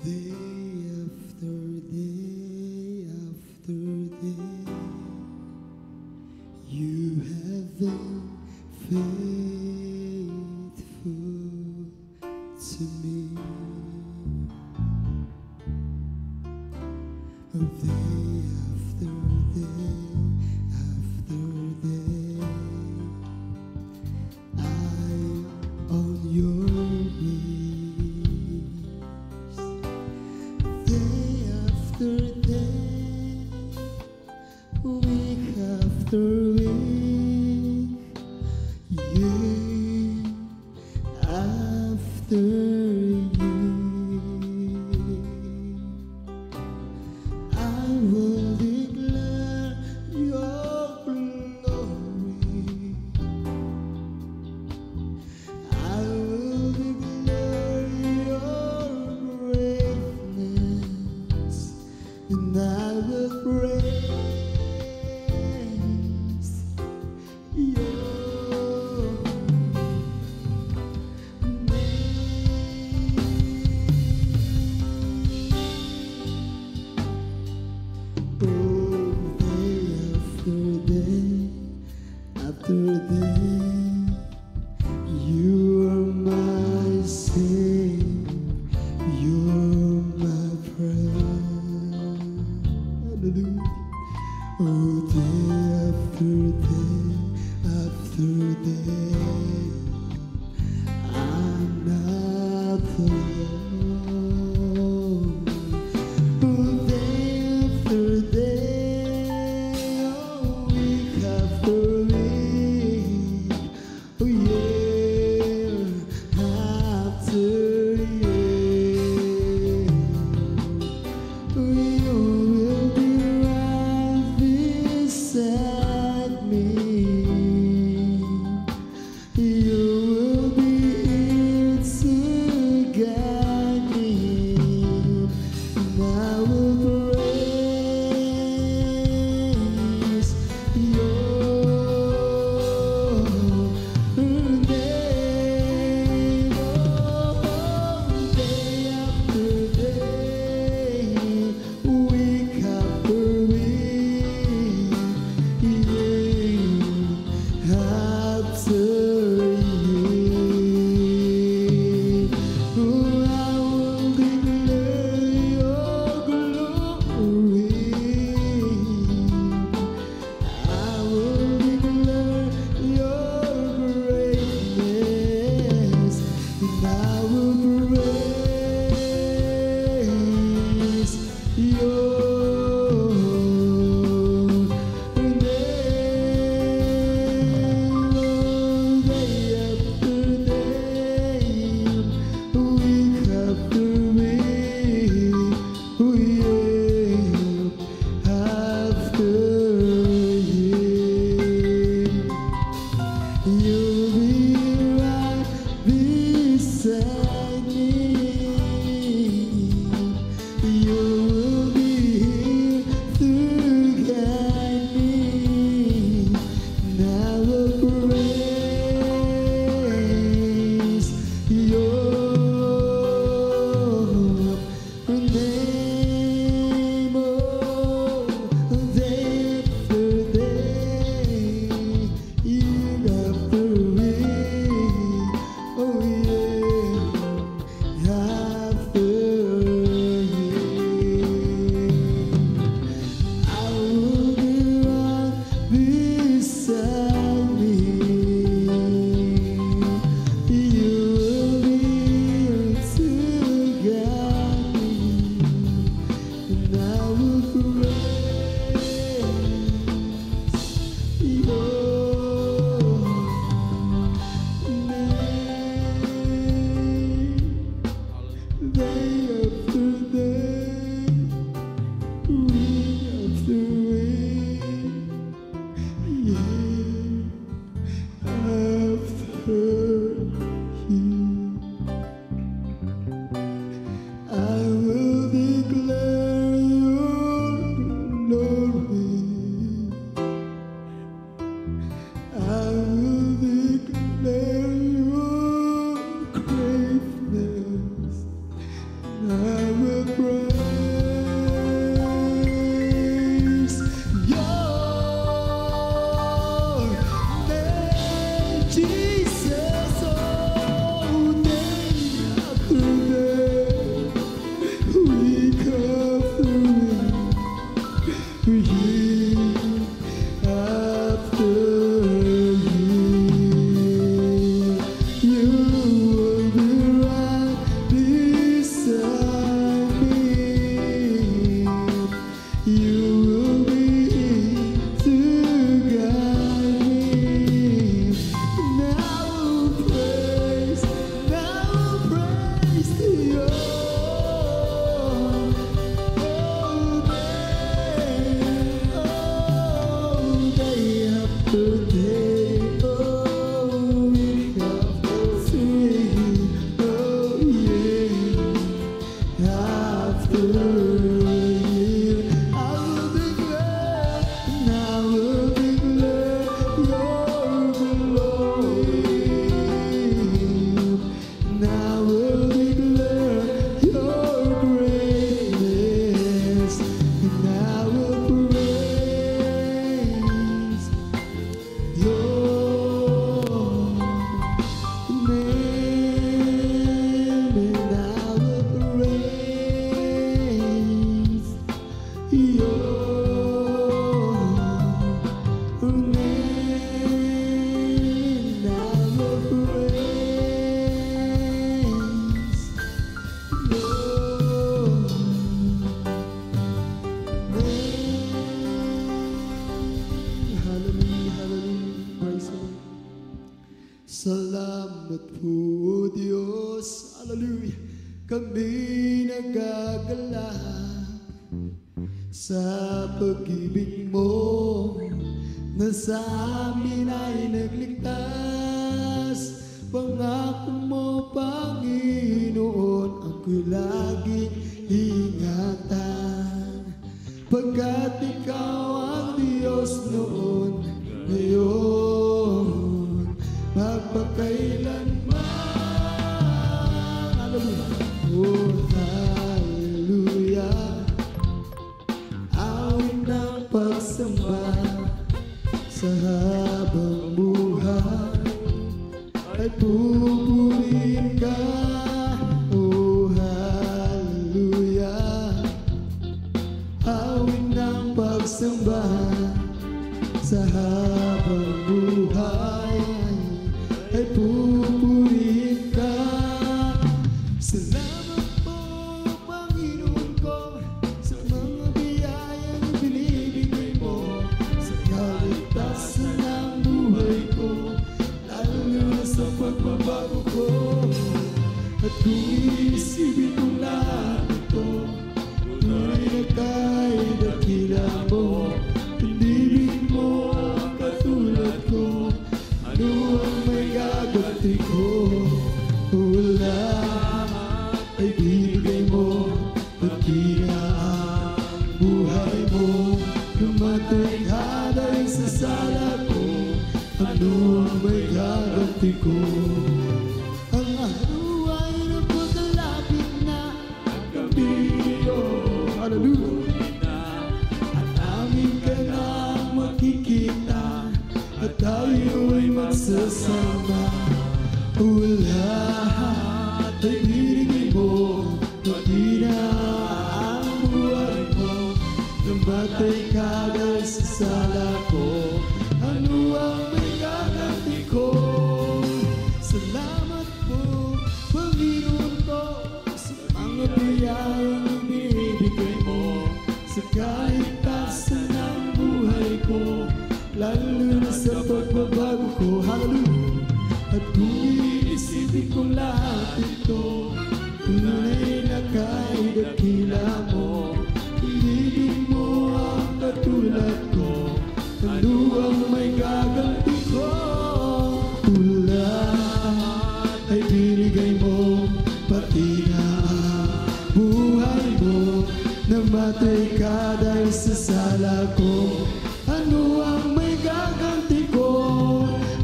Day after day after day, you have been faithful to me. Day after day after day, I'm on your ways. Day after day, week after week, year after year, I will declare your glory. I will declare your greatness, and I will praise your day after day, you are my Savior, you're my friend. Hallelujah. Oh, day after day, I'm not alone. Oh, day after day, oh, week after week, oh, year after year, you will be right beside me. Salamat po Diyos, hallelujah. Kami nagagalak sa pag-ibig mo na sa amin ay nagligtas. Pangako mo Panginoon, ako'y laging ingatan, pagkat ikaw ang Diyos noon, ngayon, magpakailanman. Hallelujah. Oh, hallelujah. Awit ng pagsamba sa habang buhay ay pupurihin ka. Oh, hallelujah. Awit ng pagsamba sa habang buhay ay pupurihin ka. Salamat po Panginoon ko sa mga biyayang binibigay mo, sa kaligtasan ng buhay ko, lalo na sa pagbabago ko. At kung iisipin ko lahat ito, tunay na kahit dakila mo, pinibig mo ang katulad ko, ano ang may gaganti ko? Wala ay binigay mo, pati na ang buhay mo, namatay ka dahil sa sala ko, ano ang may gaganti ko? Ang araw ay napagkalapit na, ang gabi ngayon, hallelujah, at amin ka na makikita, at tayo ay magsasama. Lahat ay binigay mo, pati na ang buhay mo, namatay ka dahil sa sala ko, ano ang may gaganti ko? Salamat po Panginoon ko sa mga biyayang binibigay mo, sa kaligtasan ng buhay ko, lalo na sa pagbabago ko. Hallelujah. At kung iisipin ko lahat ito, tunay na kahit dakila mo, pinibig mo ang katulad ko, ano ang may gaganti ko? Lahat ay binigay mo, pati na ang buhay mo, namatay ka dahil sa sala ko, ano ang may gaganti ko?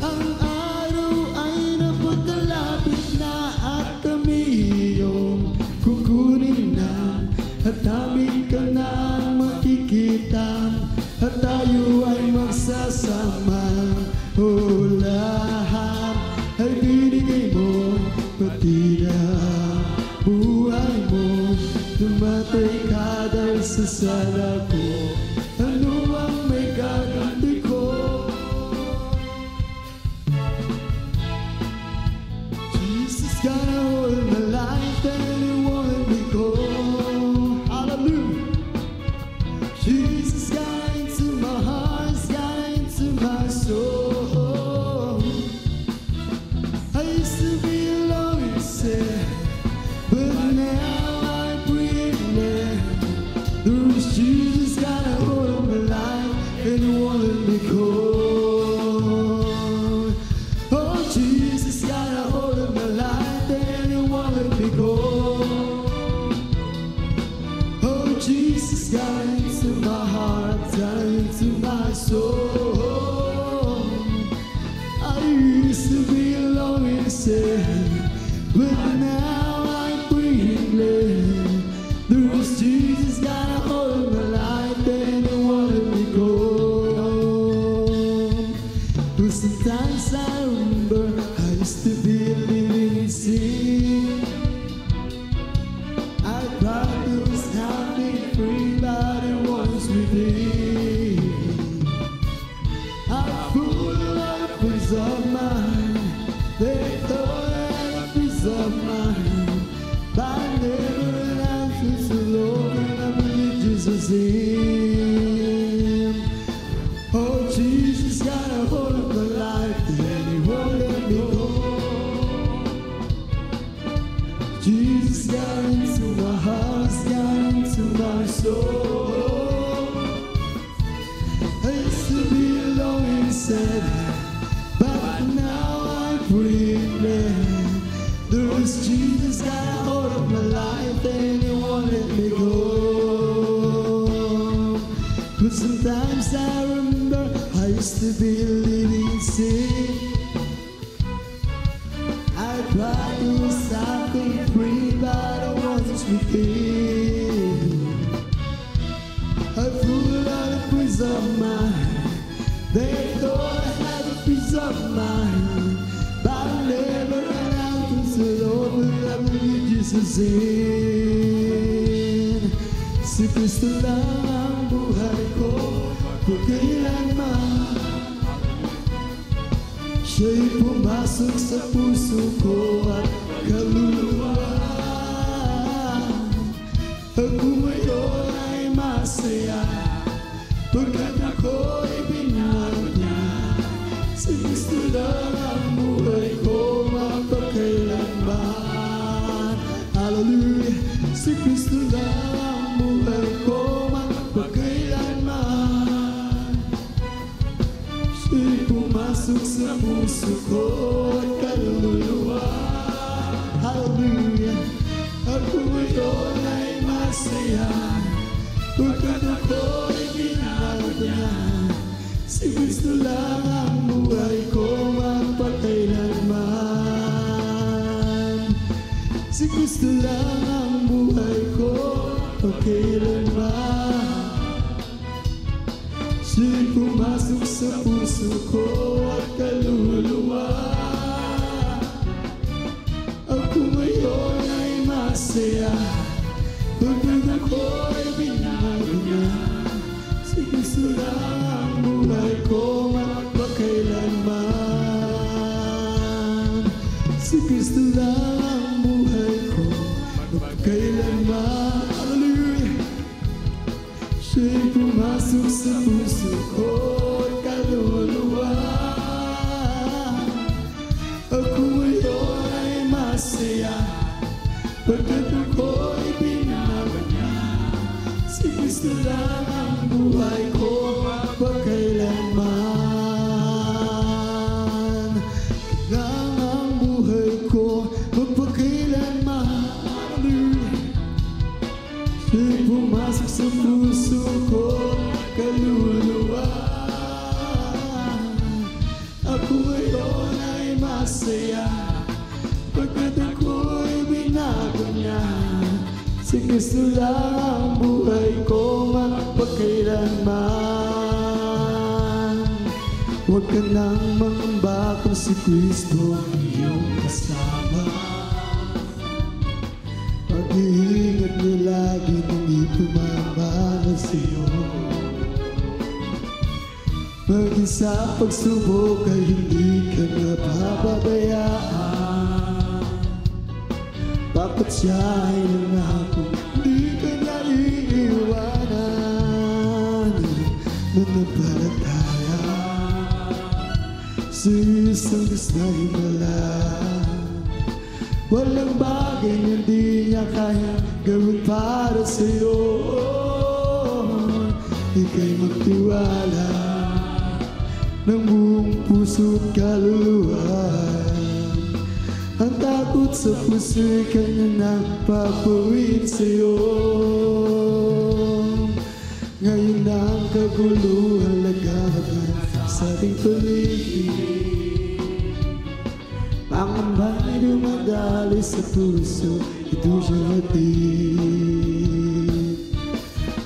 Ang araw ay napagkalapit na, at kami iyong kukunin na, at namin ka na makikita, at tayo ay magsasama. Oh, lahat ay binigay mo, pati na buhay mo, namatay ka dahil sa sala ko, ano ang may gaganti ko? Jesus gotta hold my life and He won't let me go. Hallelujah. Jesus got into my heart, got into my soul. I used to be alone and sad, but now I'm breathing. Those Jesus got a hold of my life and He won't let me go. Oh, Jesus got a hold of my life and He won't let me go. Oh, Jesus got into my heart, got into my soul. I used to be alone and sad, but now I'm breathing. Those Jesus got a hold of my life and He won't let me go. But sometimes I remember I used to be living in sin. I thought it was time being free, but it was within. I fooled a lot of friends of mine, they thought I had a peace of mind, but I never answered so low and I'm religious as Him. Oh, Jesus got a hold of my life and He won't let me go. puso. I used to be alone and sad, but now I'm free and glad. There was Jesus got a hold of my life and He won't let me go. But sometimes I remember I used to be living sin. I tried to stop being free, but I wasn't within. I full of peace of mind. They thought I had a peace of mind, but I never ran out to the Lord. I believe Jesus in. Si Kristo lang ang buhay ko, pagkailanman. Siya'y pumasok sa puso ko at kaluluwa. Ako ngayon ay masaya, pagkat ako'y binago niya. Si Kristo lang ang buhay ko, magpakailanman. Hallelujah! Si Kristo lang ang buhay ko, magpakailanman. Siya'y pumasok sa puso ko at kaluluwa. Hallelujah! Ako ngayon ay masaya, pagkat ako'y binago niya. Si Kristo lang ang buhay ko, magpakailanman. Si Kristo lang ang buhay ko, magpakailanman. Siya'y pumasok sa puso ko at kaluluwa. Ako ngayon ay masaya, pagkat ako'y binago niya. Si Kristo lang ang buhay ko, magpakailanman. Si Kristo lang ang buhay ko, magpakailanman. Hallelujah! Siya'y pumasok sa puso ko at kaluluwa. Ako ngayon ay masaya, pagkat ako'y binago niya. Si Kristo lang ang buhay ko, magpakailanman. Lang ang buhay ko, magpakailanman. Siya'y pumasok sa puso ko, kaluluwa. Ako ngayon ay masaya, pagkat ako'y binago niya. Si Kristo lang ang buhay ko, magpakailanman. Huwag ka nang mangamba kung si Kristo ang iyong kasama. Pag-iingat niya lagi nang ipumamana sa'yo. Maging sa pagsubok ay hindi ka napapabayaan. Bakit siya ay nangako, di ka na iiwanan. Manampalataya sa isang Diyos na himala. Walang bagay na di niya kaya gawin para sa'yo. Ika'y magtiwala ng buong puso at kaluluwa. Ang takot sa puso'y kanya nang papawid sa'yo. Ngayon ang kaguluhan lagaban sa ating paligid. Pangamba'y dumadali sa puso, ito siya hatid.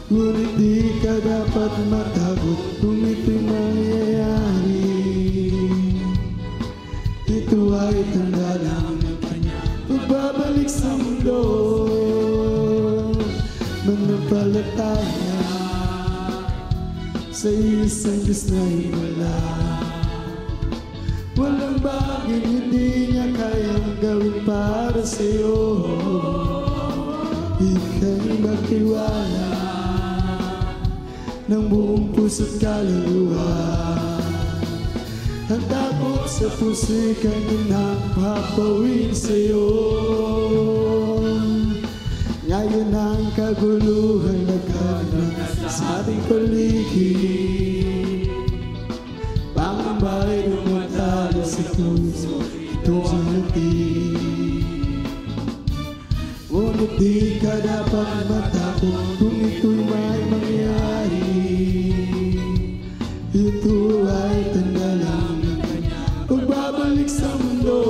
Ngunit di ka dapat matakot kung ito'y mangyayari. Ito ay tanda lang ng kanyang pagbabalik sa mundo. Manampalataya sa isang Diyos na himala. Walang bagay hindi niya kayang gawin para sa'yo. Ika'y magtiwala ng buong puso't kaluluwa. Ang takot sa puso'y kanyang napapawid sa'yo. Ngayon ang kaguluhan nagkaroon sa ating paligid. Pangamba'y lumatalo sa puso, ito ang hatid. Ngunit di ka dapat matakot kung ito'y may mangyari. Ito ay tanda lang ng kanyang pagbabalik sa mundo.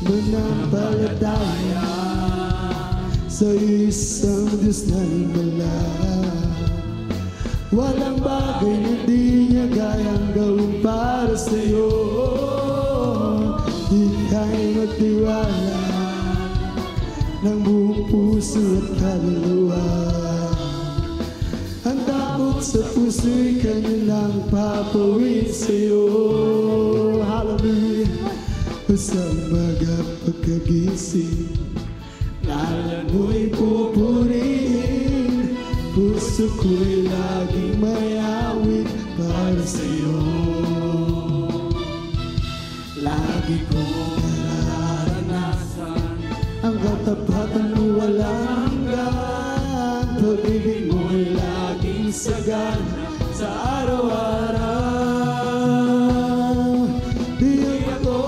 Manampalataya sa isang Diyos na himala. Walang bagay na di niya kayang gawin para sa'yo. Di ka'y magtiwala ng buong puso at kaluluwa. Ang takot sa puso'y kanya lang papawin sa'yo. Hallelujah. Sa umaga pagkagising, ngalan mo'y pupurihin. Puso ko'y laging may awit para sa'yo. Lagi kong nararanasan ang katapatan mo walang hanggan. Pag-ibig mo'y laging sagana sa araw-araw. Di ako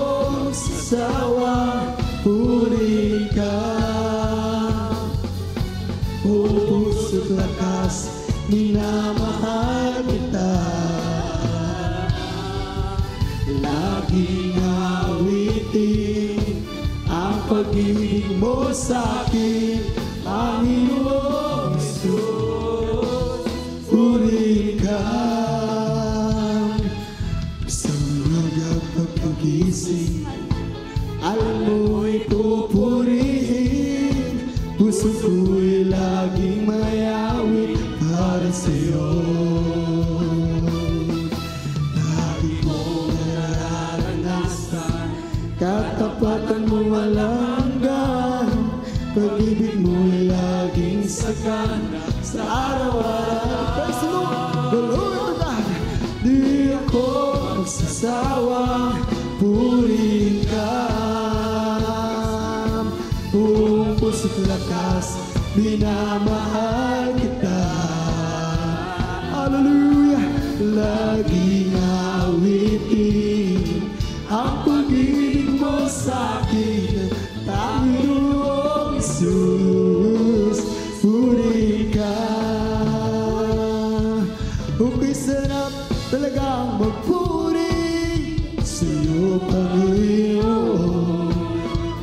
magsasawa, purihin ka. Puso't lakas, minamahal kita. Laging awitin ang pag-ibig mo sa'kin, Panginoong Jesus. Purihin ka. Sa umaga pagkagising, alam mo'y pupurihin. Puso ko'y laging may awit para sa'yo. Lagi kong nararanasan katapatan mo walang hanggan. Pag-ibig mo'y laging sagana sa araw-araw. Praise the Lord! Glory to God! Di ako magsasawa, purihin ka. Buong puso't lakas, minamahal kita. Hallelujah! Laging awitin ang pag-ibig mo sa'kin, Panginoong Jesus. Purihin ka. Okay, sarap talagang magpuri sa'yo, Panginoon.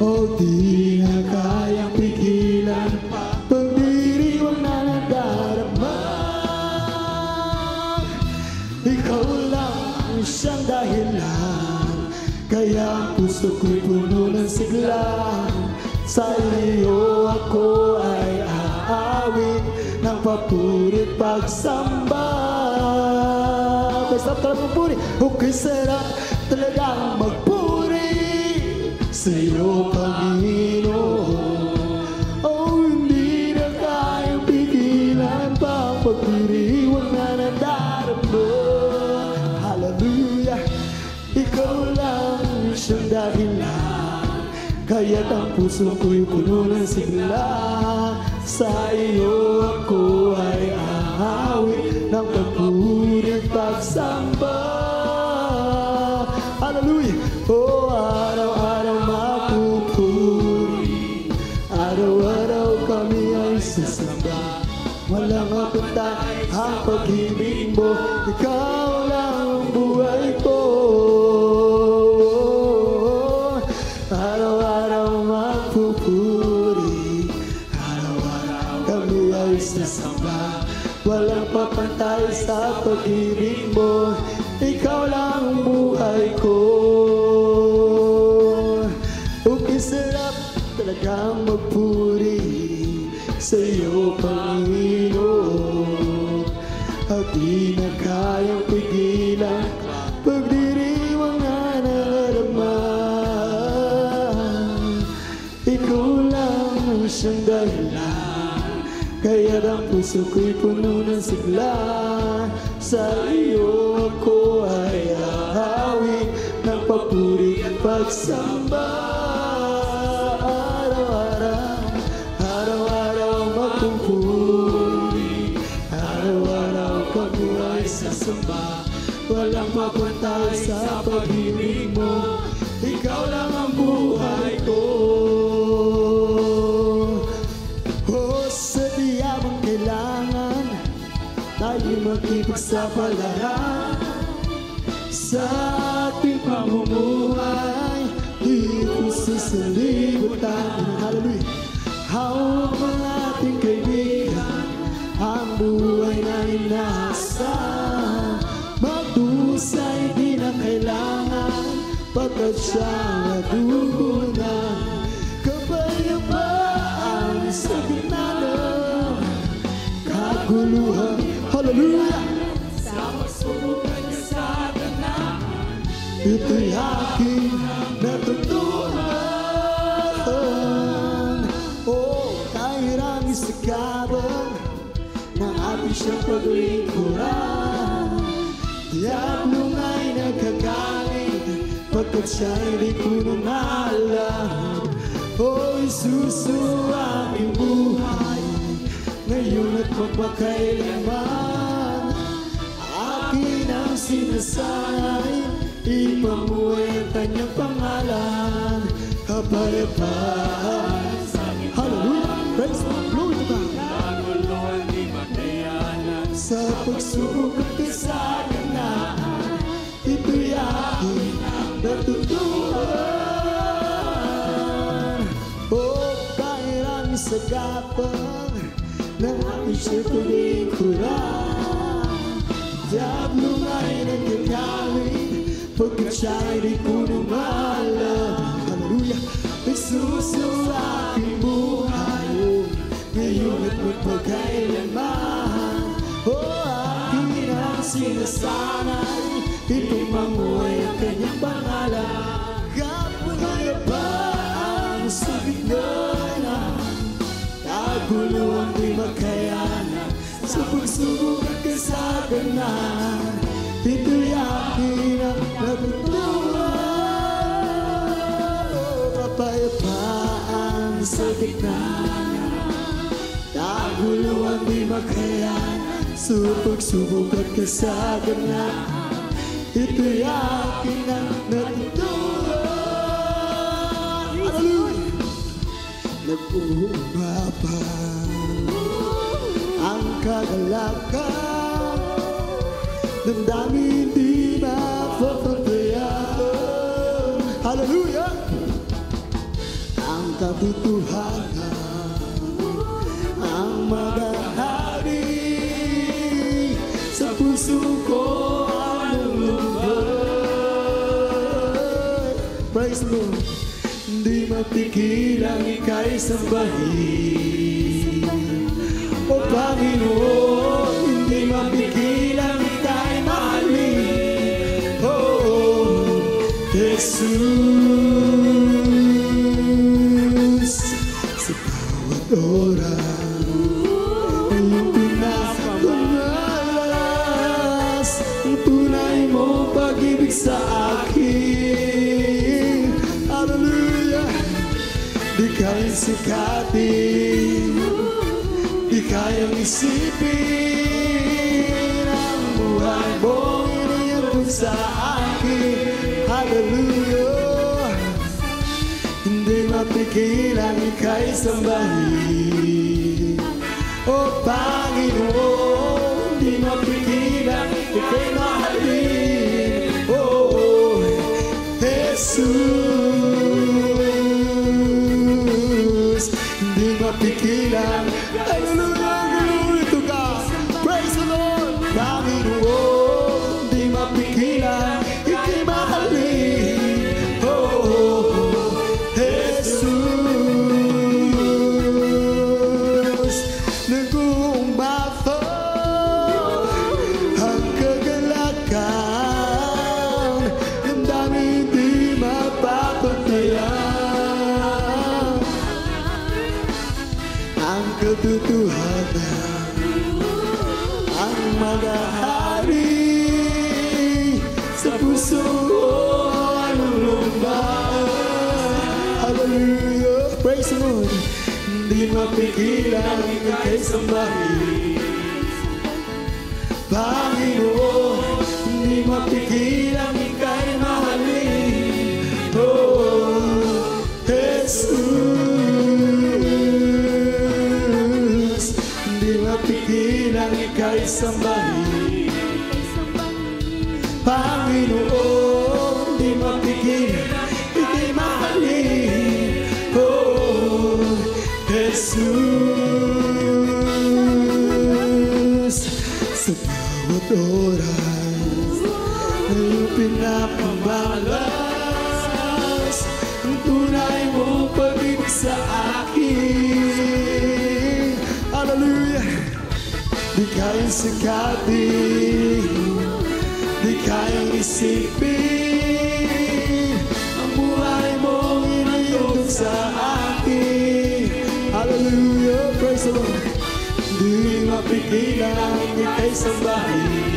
O di na kayang pigilan pagdiriwang na nadarama. Ikaw lang ang siyang dahilan, kaya ang puso ko'y puno ng sigla. Sa iyo ako ay aawit ng papuri't pagsamba. Basta talagang magpuri, okay sarap talagang magpuri sa'yo, Panginoon. Oh, hindi na kayang pigilan pa pagdiriwang na nadarama. Hallelujah! Ikaw lang siyang dahilan, kaya't ang puso ko'y puno ng sigla. Sa iyo ako ay ahawit ng papuri at pagsamba. Hallelujah! Oh, araw-araw mapupuri, araw-araw kami ay sasamba. Walang mapatay ang pag-ibig mo, ikaw lang ang buhay ko. Araw-araw mapupuri, araw-araw kami ay sasamba. Walang papantay sa pag-ibig mo, ikaw lang ang buhay ko. Okay, sarap talagang magpuri sa iyo, Panginoon. At di na kayang pigilan pagdiriwang na nadarama. Ikaw lang ang siyang dahilan, kaya ang puso ko'y puno ng sigla. Sa iyo ako ay ahawin ng papuri at pagsamba. Araw-araw pupuri. Araw-araw kabuhay sa samba, walang mapantay sa pag-ibig mo. Ikaw lang ang buhay ko. Oh, sa diyabang kailangan tayo magkipagsapalaran sa ating pamumuhay dito sa sanlibutan. Hallelujah! Hawak ang ating kaibigan, ang buhay na inaasa. Magdusay di na kailangan, pagkat siya natugunan. Kapayapaan sa gitna ng kaguluhan. Hallelujah! Sa pagsubok at kasalanan, Ito'y aking natutunan. Oh, kahirang isagabang ng ating siyang paglingkuran. Diablong ay nagkagaling pagkat siya'y di ko nang alam. Oh, isuso aking buhay ngayon at magpakailanman. Akin ang sinasanay, ipamuhay ang kanyang pangalan. Kapayapaan. Hallelujah! Praise the Lord! kaguluhan di makayanan. Sa pagsubok at kasaganaan, ito'y aking natutunan. Oh, kahirang isagapang ng aking siya'y paglingkuran. Diablong ay nagkagaling pagkat siya'y di ko naman. Hallelujah! Isuso aking buhay ngayon at magpagkailanman. Oh, aking ang sinasanay, itong mamuhay ang kanyang pangalan. Kapayapaan sa gitna ng kaguluhan di makayanan. Sa pagsubok at kasaganan, ito'y aking ang natutunan. Oh, kapayapaan sa gitna ng kaguluhan di makayanan. Sa pagsubok at kasaganan, ito'y aking ang natutunan. Hallelujah! Nag-uumapan ang kagalakan, damdamin di mapapabayaan. Hallelujah! Ang katotohanan ang maghahari sa puso ko ang lumabay. Praise the Lord! Di mapigil ang ika'y sambahin. O Panginoon, hindi mapigil ang ika'y mahalin. Oh, Jesus, sa bawat oras iyong pinapamalas ang tunay mong pag-ibig sa akin. Hallelujah! Di kayang sikatin, di kayang isipin ang buhay mong iniintog sa akin. Hallelujah! Hindi mapigilan ika'y sambahin. O Panginoon, hindi mapigilan ika'y mahalin. Oh, Jesus, hindi mapigilan. Hallelujah! Glory to God! Praise the Lord! Panginoon, hindi mapigilan ika'y mahalin. Oh, Jesus, nag-uumapaw ang kagalakan, damdamin di mapapatayan. Ang katotohanan ang maghahari sa puso ko ang lumbahan. Hallelujah! Praise the Lord! Di mapigilan ika'y sambahin. Panginoon, di mapigilan ika'y mahalin. Oh, Jesus, di mapigilan ika'y sambahin. Panginoon, di mapigilan ika'y mahalin. Oh, Jesus, sa bawat oras na iyong pinapamalas ang tunay mong pag-ibig sa akin. Hallelujah! Di kayang sikatin, di kayang isipin ang buhay mong inayod sa akin. Hallelujah! Praise the Lord! Di mapigilan ika'y sambahin.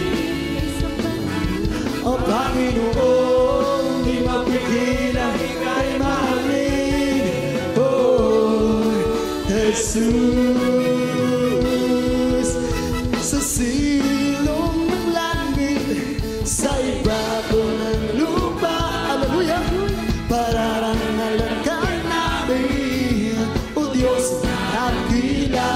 O Panginoon, di mapigilan ika'y mahalin. Oh, Jesus, sa silong ng langit, sa ibabaw ng lupa. Hallelujah! Pararangalan ka namin, O Diyos na dakila.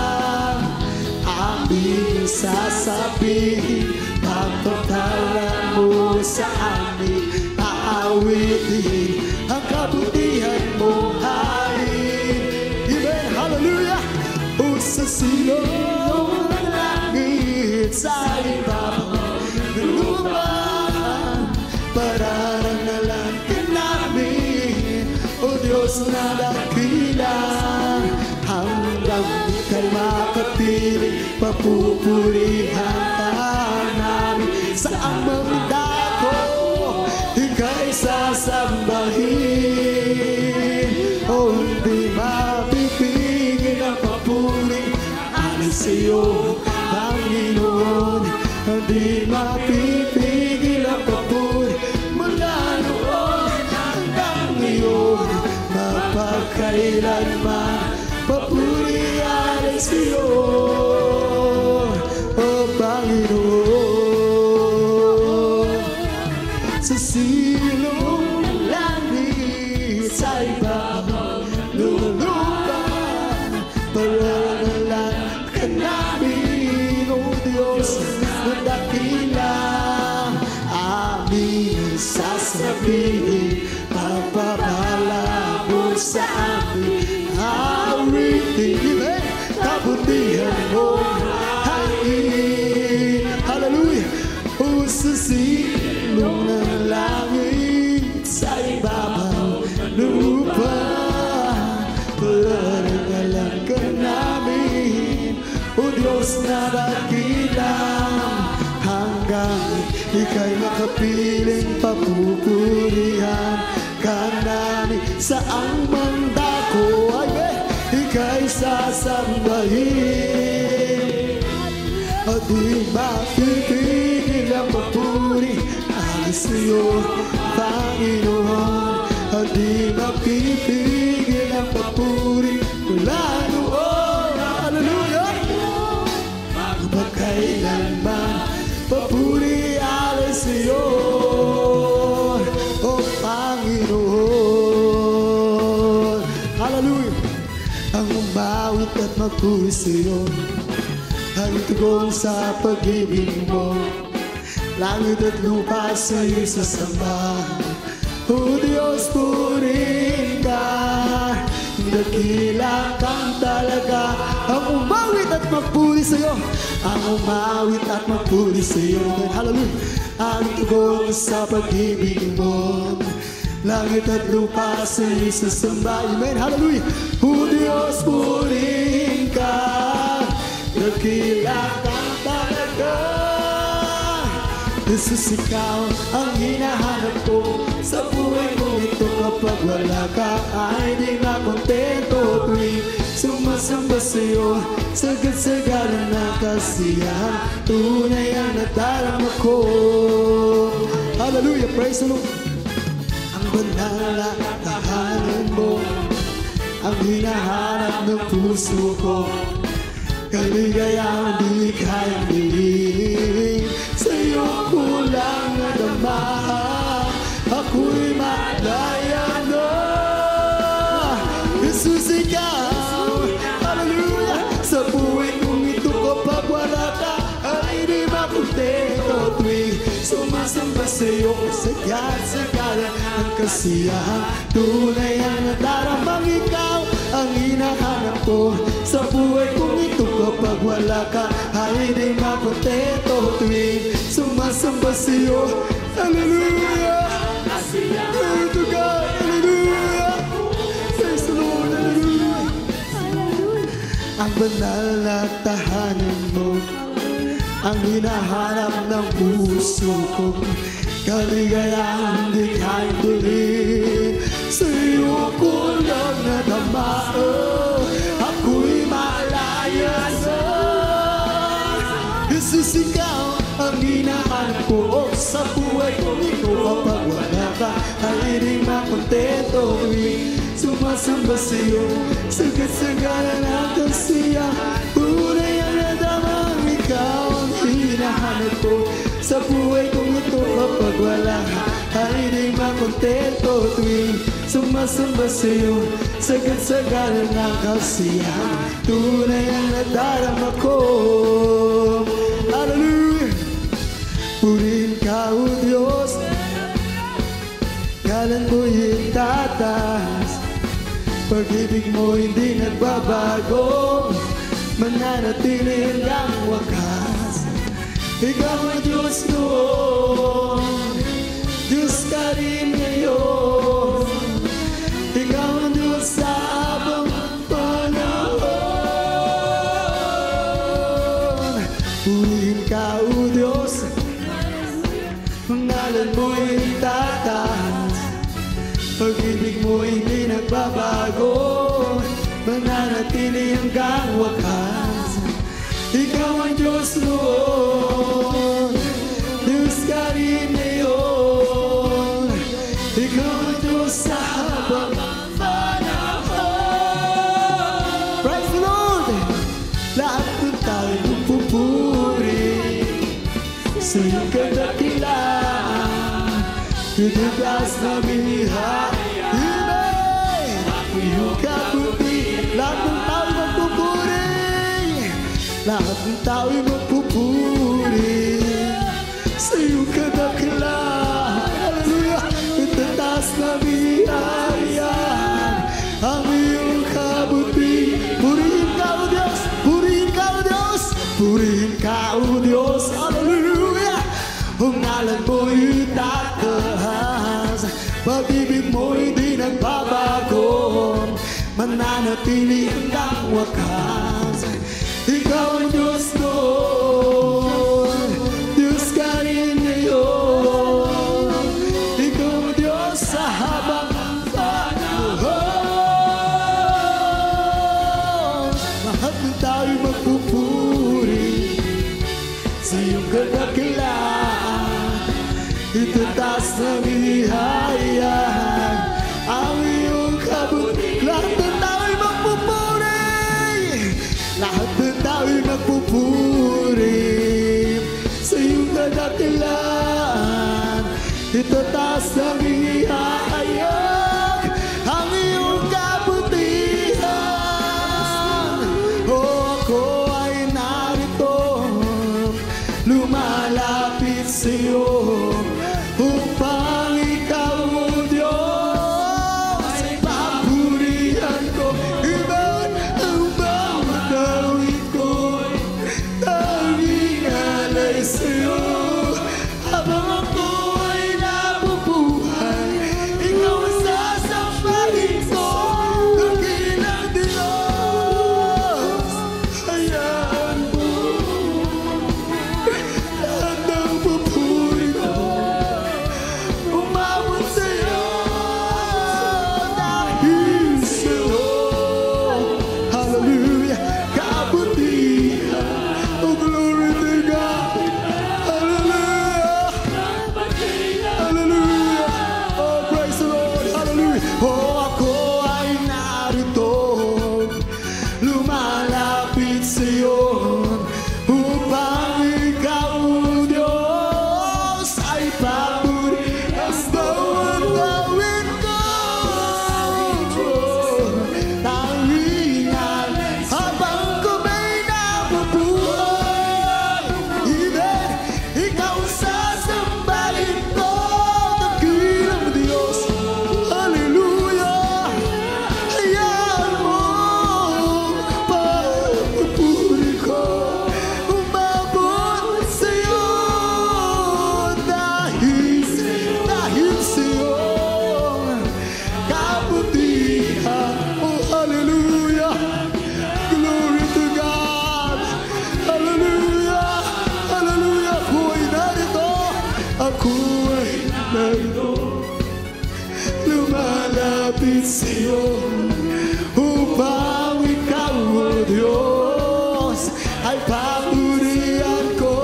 Aming sasabihin, pagpapala mo sa amin, aawitin ang kabutihan mong hain. Amen, hallelujah! O sa silong ng langit, sa ibabaw ng lupa, pararangalan ka namin, O Diyos na dakila. Hanggang ika'y makapiling, papupurihan ka namin. Saang magdako, ika'y sasambahin. O hindi mapipigil ang papuri aling sa'yo, Panginoon. Hindi mapipigil ang papuri mula noon hanggang ngayon, mapagkailanman. Papuri aling sa'yo, O Panginoon. Sa silong ng langit, sa ibabaw ng lupa, pararangalan ka namin, O Diyos na dakila. Aming sasabihin, pagpapala mo sa amin, awitin kabutihan mong hain. Hallelujah! O sa silong ng langit, sa ibabaw ng lupa, pararangalan ka namin, O Diyos na dakila. Hanggang ika'y makapiling, papupurihan ka namin. Saang mandako ay ika'y sasambahin. O di mapipigil ang papuri aling sa'yo, Panginoon. O di mapipigil ang papuri mula noon, hallelujah, magpakailanman. Papuri aling sa'yo, O Panginoon. Hallelujah! Ang umawit at magpuri sa'yo, ang tugon sa pag-ibig mo. Langit at lupa sa'yo sasamba. O Diyos, purihin ka, dakila kang talaga. Ang umawit at magpuri sa'yo, ang umawit at magpuri sa'yo. Hallelujah! Ang tugon sa pag-ibig mo. Langit at lupa sa'yo sasamba. Amen, hallelujah! O Diyos, purihin ka, dakila kang talaga. Jesus, ikaw ang hinahanap ko sa buhay ko ito. Kapag wala ka ay di na kontento. Tuwing sumasamba sa'yo, sagad-sagaran na kasiyahan, tunay ang nadarama ko. Hallelujah, praise the Lord. Ang banal na tahanan mo, ang hinahanap ng puso ko. Kaligayang di kayang bilhin, sa'yo ko lang nadama. Ako'y malaya na. Jesus, ikaw, hallelujah. Sa buhay kong ito kapag wala ka, ay di makontento tuwing sumasamba sa'yo. Sagad-sagaran ang kasiyahan, tunay ang nadaramang ikaw ang hinahanap ko. Sa buhay kong ito kapag wala ka, ay di makontento tuwing sumasamba sa'yo. Hallelujah! Glory to God! Hallelujah! Praise the Lord! Hallelujah! Ang banal na tahanan mo, ang hinahanap ng puso ko. Kaligayang di kayang bilhin, sa'yo ko lang nadama. Ako'y malaya na. Jesus, ikaw ang hinahanap ko. Sa buhay ko ito kapag wala ka, ay di makontento tuwing sumasamba sa'yo. Sagad-sagaran ang kasiyahan, tunay ang nadamang ikaw ang hinahanap ko. Sa buhay kong ito kapag wala ka, ay di makontento tuwing sumasamba sa'yo. Sagad-sagaran ang kasiyahan, tunay ang nadarama ko. Hallelujah! Purihin ka, O Diyos, ngalan mo'y itataas. Pag-ibig mo hindi nagbabago, mananatili hanggang wakas. Ikaw ang Diyos noon, Diyos ka rin ngayon. Ikaw ang Diyos sa habang panahon. Purihin ka, O Diyos, pangalan mo'y tataas. Pag-ibig mo hindi nagbabago, mananatili hanggang wakas. Ikaw ang Diyos noon, Diyos ka rin ngayon. Ikaw ang Diyos sa habang panahon. Praise the Lord! Lahat ng tayo magpupuri sa iyong kadakilaan. Tutugas na binihan, Amen! Iyong kabuti, lahat ng tao magpupuri. Lahat ng tao'y magpupuri sa iyong kadakilaan. Hallelujah! Tutugas na binihan ang iyong kabuti. Purihin ka, O Diyos! Purihin ka, O Diyos! Purihin ka, O Diyos! Hallelujah! Ang ngalan mo'y tataas, pag-ibig mo'y di nagbabago, mananatili hanggang wakas. Ikaw ang Diyos noon, Diyos ka rin ngayon. Ikaw ang Diyos sa habang panahon. Lahat ng tao'y magpupuri sa iyong kadakilaan. Itataas na binihayan ang iyong kabuti. Lahat ng tao'y magpupuri, lahat ng tao'y magpupuri sa iyong kadakilaan. Itataas na binihayan ang iyong kabutihan. O ako ay narito, lumalapit sa iyo, upang ikaw, O Diyos, ay papurihan ko. Iba't ang bawat awit ko'y tanging alay sa iyo. Habang ako ay nabubuhay, ikaw ang lumalapit sa'yo upang ikaw, O Diyos, ay papurihan ko.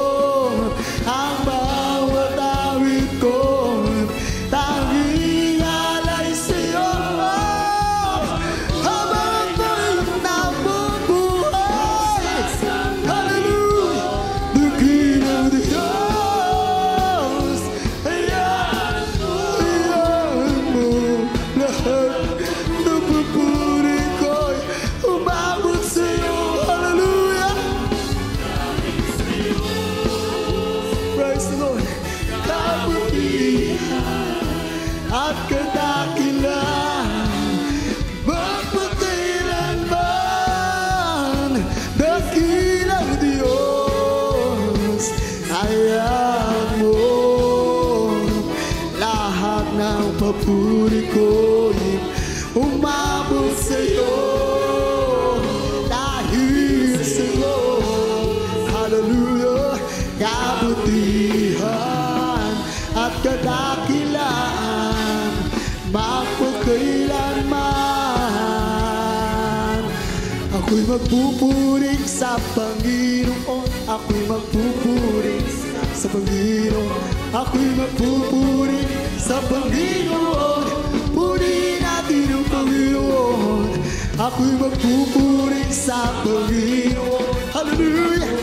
Ang bawat awit ko tanging alay sa'yo. Habang ako'y nabubuhay, hallelujah, dakila ng Diyos. Hayaan mo lahat ng papuri ko'y umabot sa'yo. Hallelujah. Praise the Lord. Kabutihan at kadakilan, magpakailanman, dakilang Diyos. Hayaan mo lahat ng papuri ko'y umabot sa'yo. Dahil sa'yo, hallelujah, kabutihan at kadakilaan, magpakailanman. Ako'y magpupuring sa Panginoon, ako'y magpupuring sa Panginoon, ako'y magpupuring sa Panginoon. Purihin natin ang Panginoon. Ako'y magpupuring sa Panginoon. Hallelujah.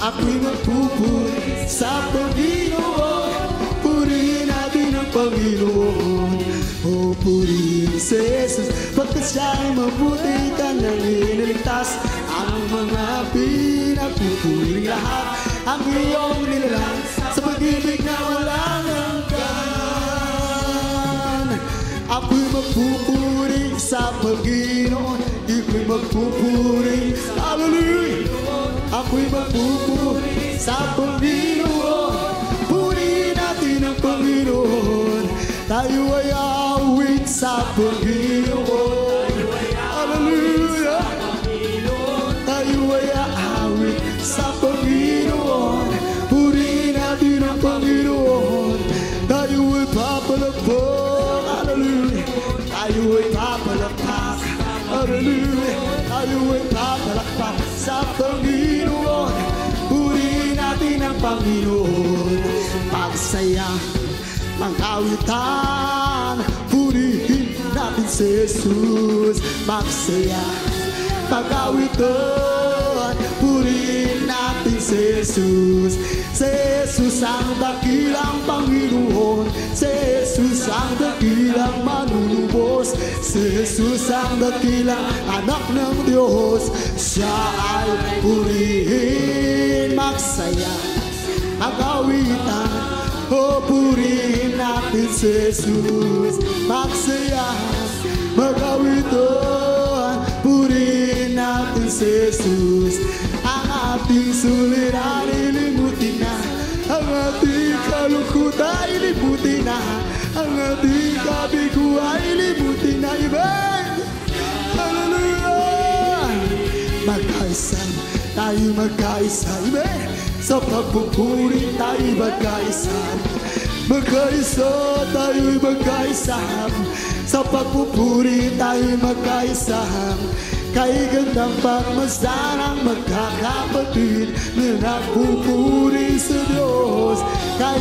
Ako'y magpupuri sa Panginoon. Purihin natin ang Panginoon. O purihin si Jesus, pagkat siya'y mabuti, kanyang iniligtas ang mga pinagpupuring lahat. Ang iyong nilalang sa pag-ibig na walang hanggan. Ako'y magpupuri sa Panginoon. Ako'y magpupuri, hallelujah. Ako'y magpupuri sa Panginoon. Purihin natin ang Panginoon. Tayo ay awit sa Panginoon. Hallelujah. Tayo ay awit sa Panginoon. Purihin natin ang Panginoon. Tayo ay papalakpak. Hallelujah. Tayo ay papalakpak. Hallelujah. Tayo ay papalakpak sa Panginoon. Purihin natin ang Panginoon. Pagsaya, magkawitan, purihin natin si Jesus. Magsaya, magkawitan, purihin natin si Jesus. Si Jesus ang dakilang Panginoon, si Jesus ang dakilang manunubos, si Jesus ang dakilang anak ng Diyos. Siya ay purihin. Magsaya, magawitan, o purihin natin si Jesus. Magsaya, magawitan, purihin natin si Jesus. Ang ating suliranin ilimutin na, ang ating kalungkutan ilimutin na, ang ating kabiguan ilimutin na. Amen. Hallelujah. Magkaisa, tayo magkaisa. Amen. Sa pagpupuri tayo magkaisa. Magkaisa, tayo magkaisa. Sa pagpupuri tayo magkaisa. Kay gandang pagmasdan ang magkakapatid na nagpupuri sa Diyos. Kay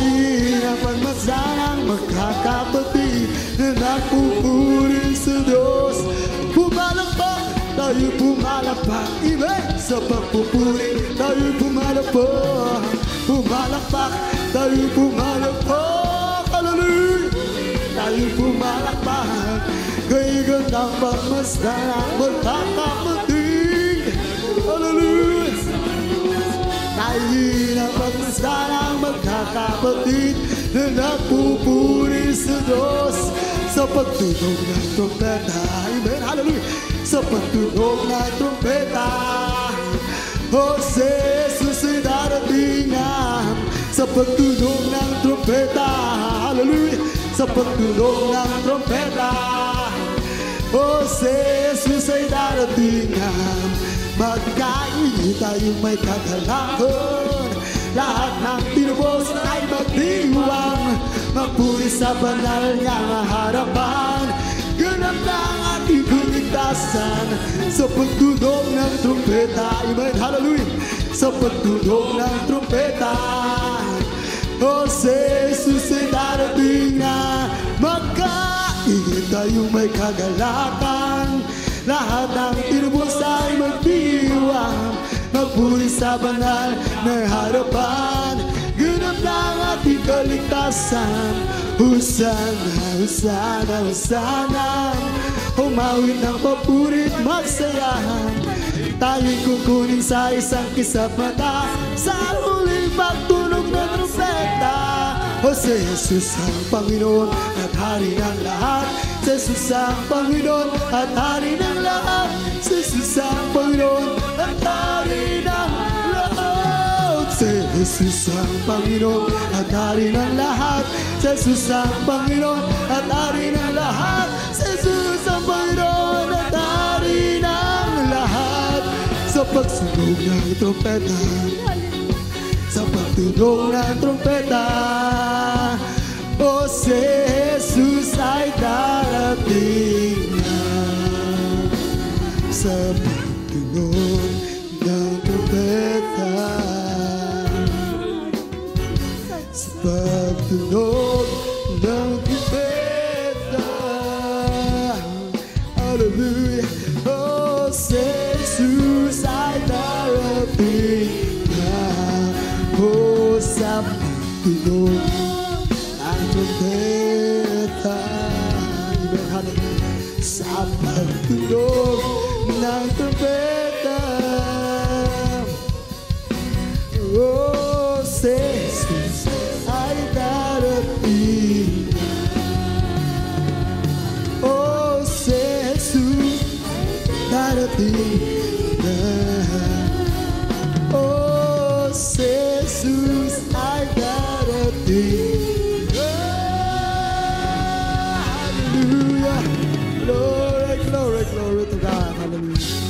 gandang pagmasdan ang magkakapatid na nagpupuri sa Diyos. Pumalakpak, tayo pumalakpak. Amen. Sa pagpupuri tayo pumalakpak. Pumalakpak, tayo pumalakpak. Hallelujah. Tayo pumalakpak. Kay gandang pagmasdan ang magkakapatid. Hallelujah. Tayo na pagmasdan ang magkakapatid na nagpupuri sa Diyos. Sa pagtunog ng trompeta. Amen. Hallelujah. Sa pagtunog ng trompeta, o si Jesus ay darating na. Sa pagtunog ng trompeta. Hallelujah. Sa pagtunog ng trompeta, o si Jesus ay darating na. Magkain tayong may kagalangan, lahat ng tinubos ay magdiwang. Magpuri magpuri sa banal niyang harapan. Ganap na ang ating kaligtasan sa pagtunog ng trumpeta. Amen, hallelujah. Sa pagtunog ng trumpeta, o si Jesus ay darating na. Magkaingit tayong may kagalakan, lahat ng tinubos ay magdiwang, magpuri sa banal na harapan. Ganap na ang ating kaligtasan. Husana, Husana, Husana. Umawit ng papurit, magsayahan. Tayo'y kukunin sa isang kisap mata, sa huling pagtunog ng trumpeta. O si Jesus ang Panginoon at Hari ng lahat. Si Jesus ang Panginoon at Hari ng lahat. Si Jesus ang Panginoon at Hari ng lahat. Si Jesus ang Panginoon at Hari ng lahat. Si Jesus ang Panginoon at Hari ng lahat. Si Jesus ang Panginoon at Hari ng lahat. Sa pagsunog ng trumpeta, sa pagtunog ng trumpeta, o si Jesus ay darating na. Sa pagtunog ng trumpeta, sa pagtunog ng trumpeta, hallelujah. O si Jesus ay darating na. O sa pagtunog ng trumpeta, sa pagtunog ng trumpeta, o si Jesus ay darating na. O si Jesus darating na. O si Jesus ay darating na. Hallelujah. Glory, glory, glory to God. Hallelujah.